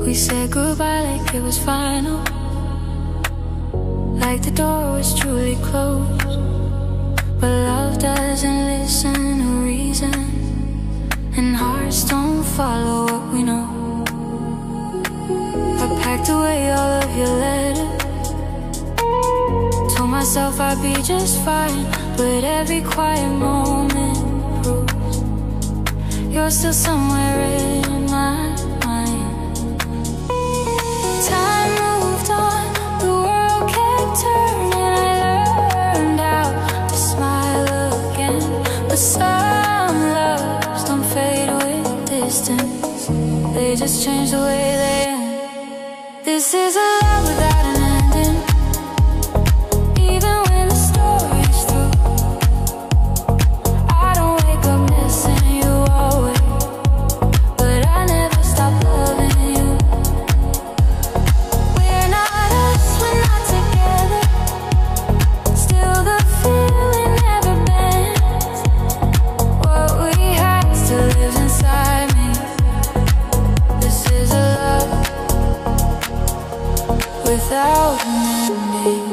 We said goodbye like it was final, like the door was truly closed. But love doesn't listen to reason, and hearts don't follow what we know. I packed away all of your letters, told myself I'd be just fine, but every quiet moment proves you're still somewhere in my mind. Time moved on, the world kept turning. I learned how to smile again, but some loves don't fade with distance, they just change the way they end. This is a love without an ending, even when the story's through. I don't wake up missing you always, but I never stop loving you. We're not us, we're not together, still the feeling never bends. What we had still lives inside me. This is a love without an ending.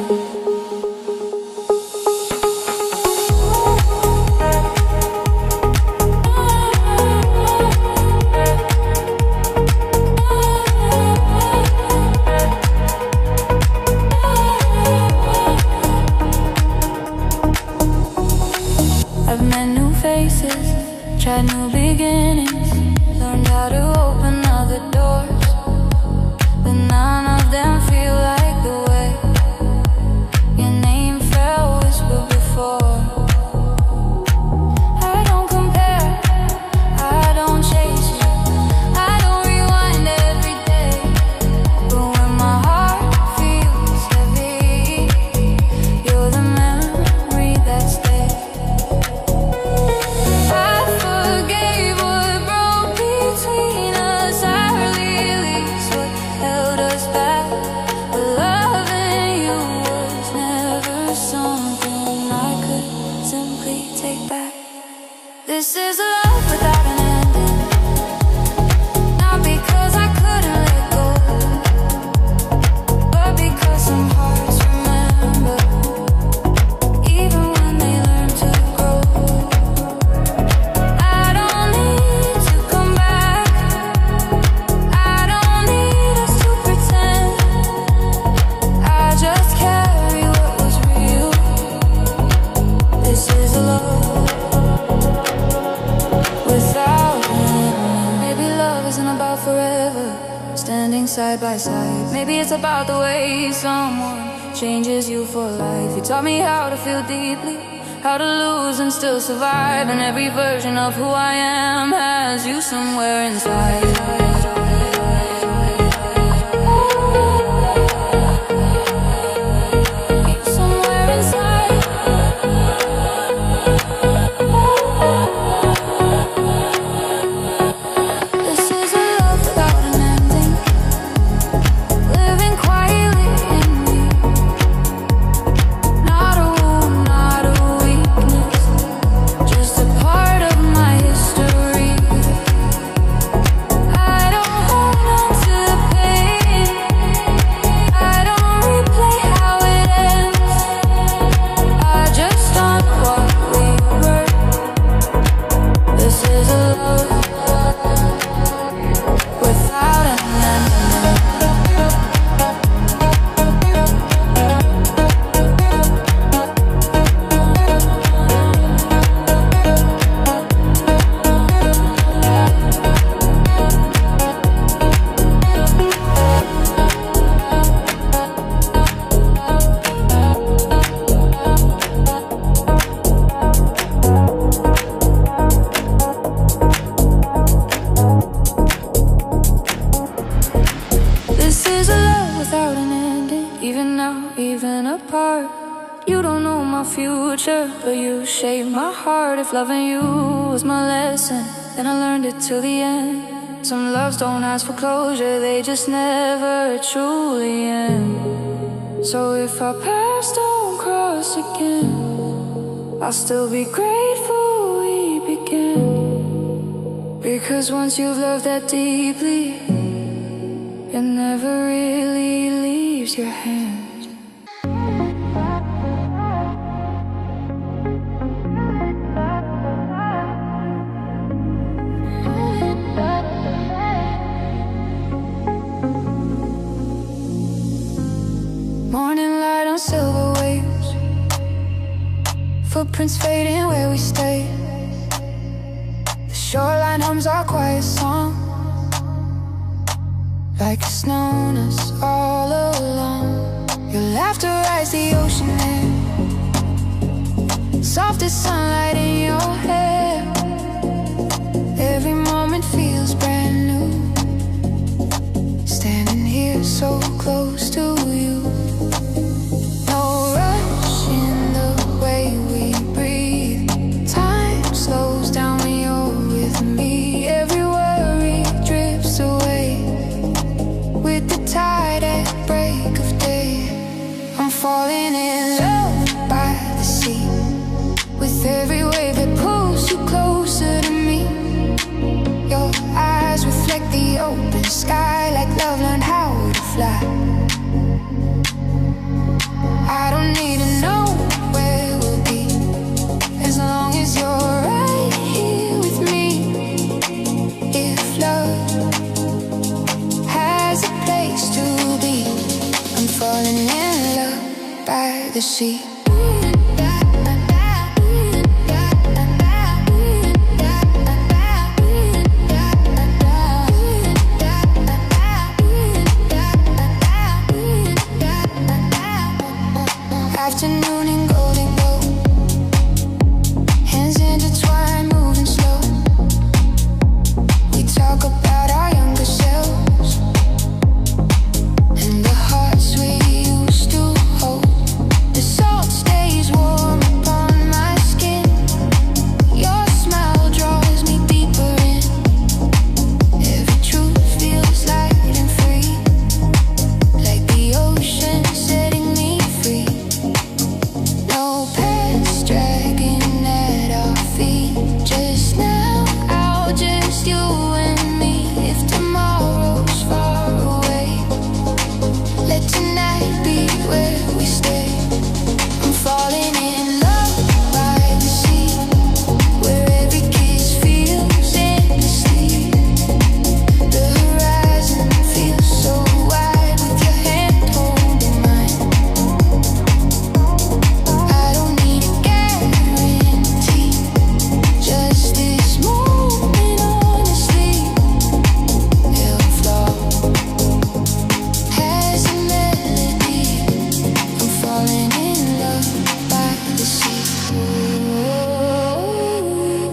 I've met new faces, tried new beginnings, learned how to open other doors, but none of them feel like the way your name fell whispered before. I don't compare, I don't chase you, I don't rewind every day, but when my heart feels heavy, you're the memory that stays. I forgave what broke between us, I released what held us back, but loving you was never something I could simply take back. This is a love without an ending, not because I couldn't let go, but because some hearts remember, even when they learn to grow. I don't need to come back, I don't need us to pretend, I just carry what was real. This is a love without an end. Maybe love isn't about forever, standing side by side. Maybe it's about the way someone changes you for life. You taught me how to feel deeply, how to lose and still survive, and every version of who I am has you somewhere inside. Somewhere inside. This is a love without an ending, living quietly in me. Not a wound, not a weakness, just a part of my history. I don't hold on to the pain, I don't replay how it ends, I just honor what we were. This is a love without an ending. This is a love without an ending, even now, even apart. You don't know my future, but you shaped my heart. If loving you was my lesson, then I learned it till the end. Some loves don't ask for closure, they just never truly end. So if our paths don't cross again, I'll still be grateful we began. Because once you've loved that deeply, it never really leaves your hands. Morning light on silver waves, footprints fading where we stay. The shoreline hums our quiet song, like it's known us all along. Your laughter rides the ocean air, soft as sunlight in your hair. Every moment feels brand new, standing here so close to you. No rush in the way we breathe, time slows down when you're with me. Every worry drifts away with the tide at break of day. I'm falling in love by the sea, with every wave that pulls you closer to me. Your eyes reflect the open sky, like love learned how to fly. I don't need to know where we'll be, as long as you're right here with me. If love has a place to be, I'm falling in love by the sea. Afternoon in golden glow, hands intertwined, moving slow. We talk about our younger selves and the hearts we used to hold. The salt stays warm upon my skin, your smile draws me deeper in. Every truth feels light and free, like the ocean setting me free. No past dragging at our feet, just now out, just you and me. If tomorrow's far away, let tonight be where we stay. I'm falling in love by the sea, where every kiss feels endlessly. The horizon feels so wide with your hand holding mine. I don't need a guarantee, just this moment honestly. It'll flow, has a melody. I'm falling in love by the sea. Ooh,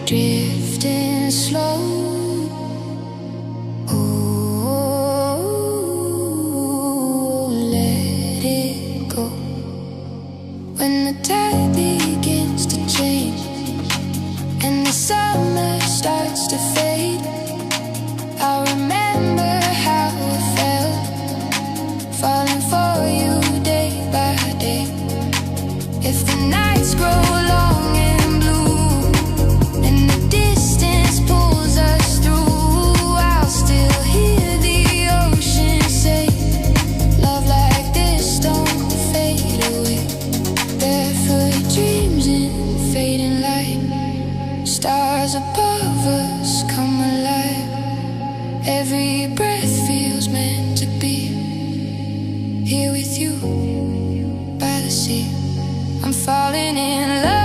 drifting slow. Ooh, let it go. When the tide begins to change and the summer starts to fade, I remember how it felt, falling for you day by day. If the nights grow long and blue and the distance pulls us through, I'll still hear the ocean say, love like this don't fade away. Barefoot dreams in fading light, stars above us come alive. Every breath feels meant to be here with you by the sea. I'm falling in love.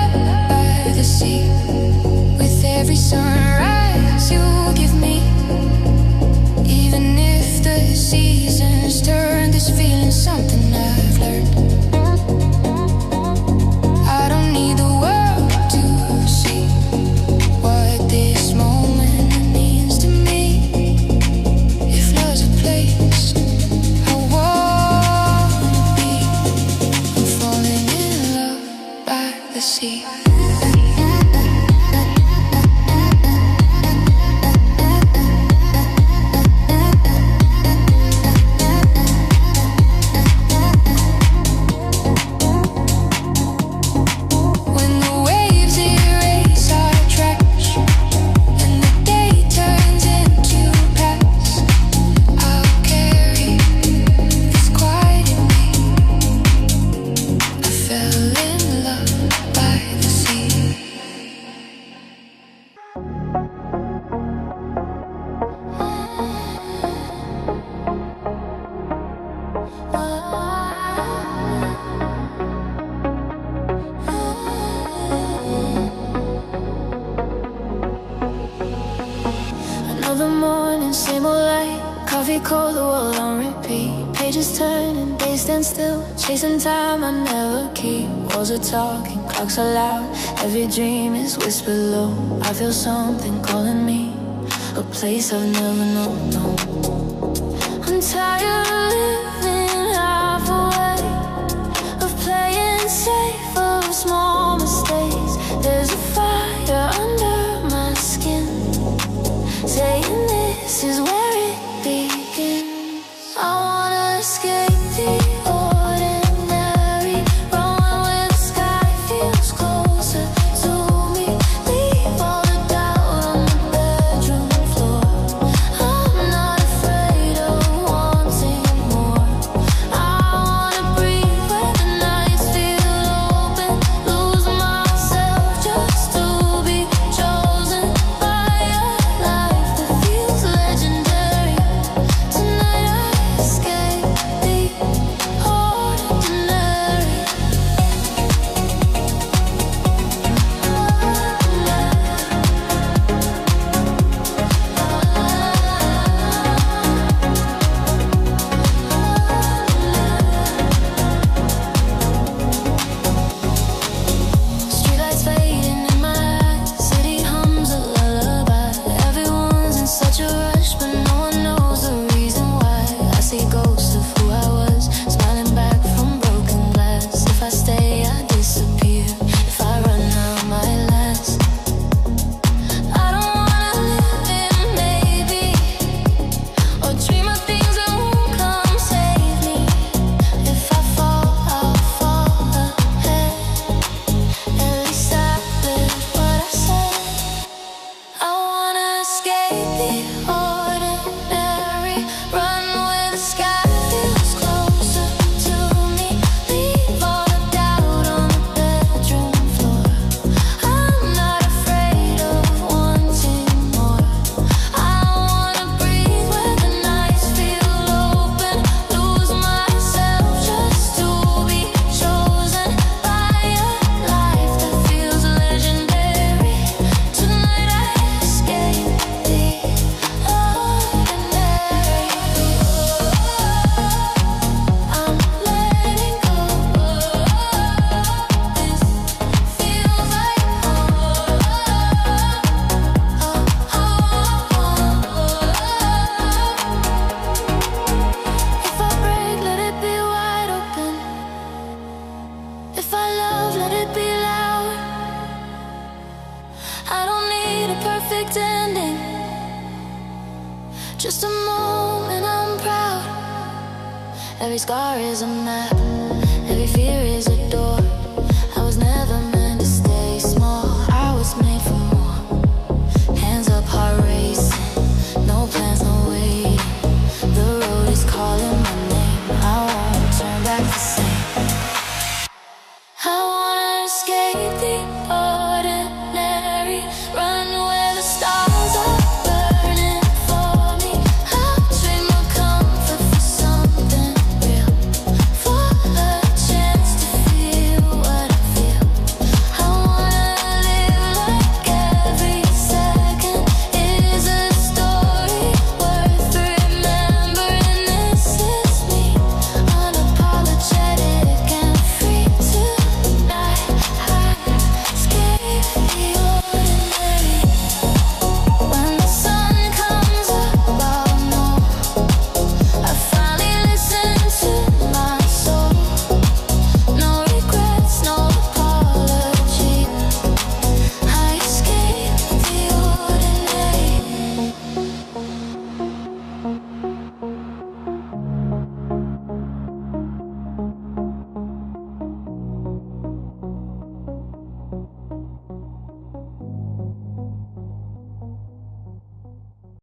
Another morning, same old light. Coffee cold, the world on repeat. Pages turning, days stand still. Chasing time I never keep. Walls are talking, clocks are loud. Every dream is whispered low. I feel something calling me, a place I've never known, no. I'm tired of living half away, of playing safe, of small mistakes. There's a fire under my skin, saying this is where it begins. I wanna escape the ordinary, run where the sky feels closer to me. Leave all the doubt on the bedroom floor. I'm not afraid of wanting more. I wanna breathe where the nights feel open, lose myself just to be chosen by a life that feels legendary. Tonight I escape the ordinary. Streetlights fading in my eyes, city hums a lullaby. Everyone's in such a rush, but no one knows the reason why. I see ghosts of who I was, smiling back from broken glass. If I stay, I disappear. If I run, I might last. I don't wanna live in maybe, or dream of things that won't come save me. If I fall, I'll fall ahead. At least I lived what I said. I wanna escape the ordinary, run where the sky feels closer to me. Leave all the doubt on the bedroom floor. I'm not afraid of wanting more. I wanna breathe where the nights feel open, lose myself just to be chosen by a life that feels legendary. Tonight I escape the ordinary. I'm letting go. This feels like home. If I break, let it be wide open. If I love, let it be loud. I don't need a perfect ending, just a moment I'm proud. Every scar is a map, every fear is a door.